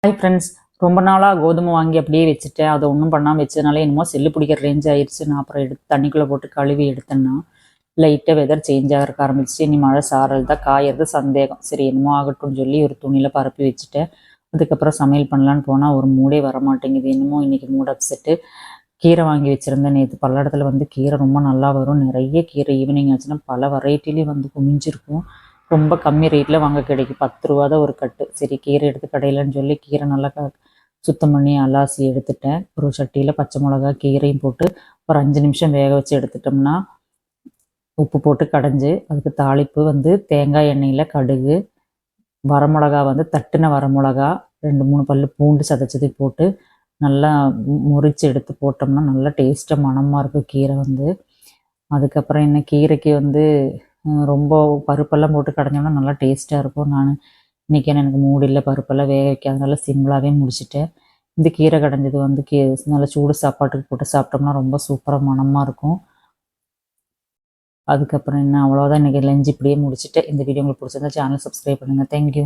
Hi friends, ரொம்ப நாளாக கோதுமை வாங்கி அப்படியே வச்சுட்டேன். அதை ஒன்றும் பண்ணாமல் வச்சதுனால என்னமோ செல்லு பிடிக்கிற ரேஞ்ச் ஆயிடுச்சு. நான் அப்புறம் எடுத்து தண்ணிக்குள்ளே போட்டு கழுவி எடுத்தேன்னா லைட்டாக வெதர் சேஞ்ச் ஆக ஆரம்பிச்சு. இனி மழை சாரல் தான் காயறது சந்தேகம். சரி என்னமோ ஆகட்டும்னு சொல்லி ஒரு துணியில் பரப்பி வச்சுட்டேன். அதுக்கப்புறம் சமையல் பண்ணலான்னு போனால் ஒரு மூடே வரமாட்டேங்குது. என்னமோ இன்றைக்கி மூட் அப்செட்டு. கீரை வாங்கி வச்சுருந்தேன். நேற்று பல்லடத்தில் வந்து கீரை ரொம்ப நல்லா வரும். நிறைய கீரை ஈவினிங் ஆச்சுன்னா பல வெரைட்டிலையும் வந்து குமிஞ்சிருக்கும். ரொம்ப கம்மி ரேட்டில் வாங்க கிடைக்கும். 10 ரூபா தான் ஒரு கட்டு. சரி கீரை எடுத்து கடையிலன்னு சொல்லி கீரை நல்லா சுத்தம் பண்ணி அலாசி எடுத்துட்டேன். ஒரு சட்டியில் பச்சை மிளகா கீரையும் போட்டு ஒரு 5 நிமிஷம் வேக வச்சு எடுத்துட்டோம்னா உப்பு போட்டு கடைஞ்சி அதுக்கு தாளிப்பு வந்து தேங்காய் எண்ணெயில் கடுகு, வரமிளகா வந்து தட்டின வரமிளகா, 2-3 பல்லு பூண்டு சதைச்சதை போட்டு நல்லா முறித்து எடுத்து போட்டோம்னா நல்லா டேஸ்ட்டாக மணமாக இருக்கும் கீரை வந்து. அதுக்கப்புறம் என்ன கீரைக்கு வந்து ரொம்ப பருப்பெல்லாம் போட்டு கடைஞ்சோம்னா நல்லா டேஸ்ட்டாக இருக்கும். நான் இன்றைக்கி எனக்கு மூடு இல்லை பருப்பெல்லாம் வேக வைக்காதனால சிம்பிளாகவே முடிச்சுட்டேன். இந்த கீரை கடைஞ்சது வந்து நல்லா சூடு சாப்பாட்டுக்கு போட்டு சாப்பிட்டோம்னா ரொம்ப சூப்பராக மணமாக இருக்கும். அதுக்கப்புறம் என்ன அவ்வளோதான். இன்றைக்கி லஞ்ச் இப்படியே முடிச்சுட்டு இந்த வீடியோ உங்களுக்கு பிடிச்சிருந்தா சேனல் சப்ஸ்கிரைப் பண்ணுங்கள். தேங்க்யூ.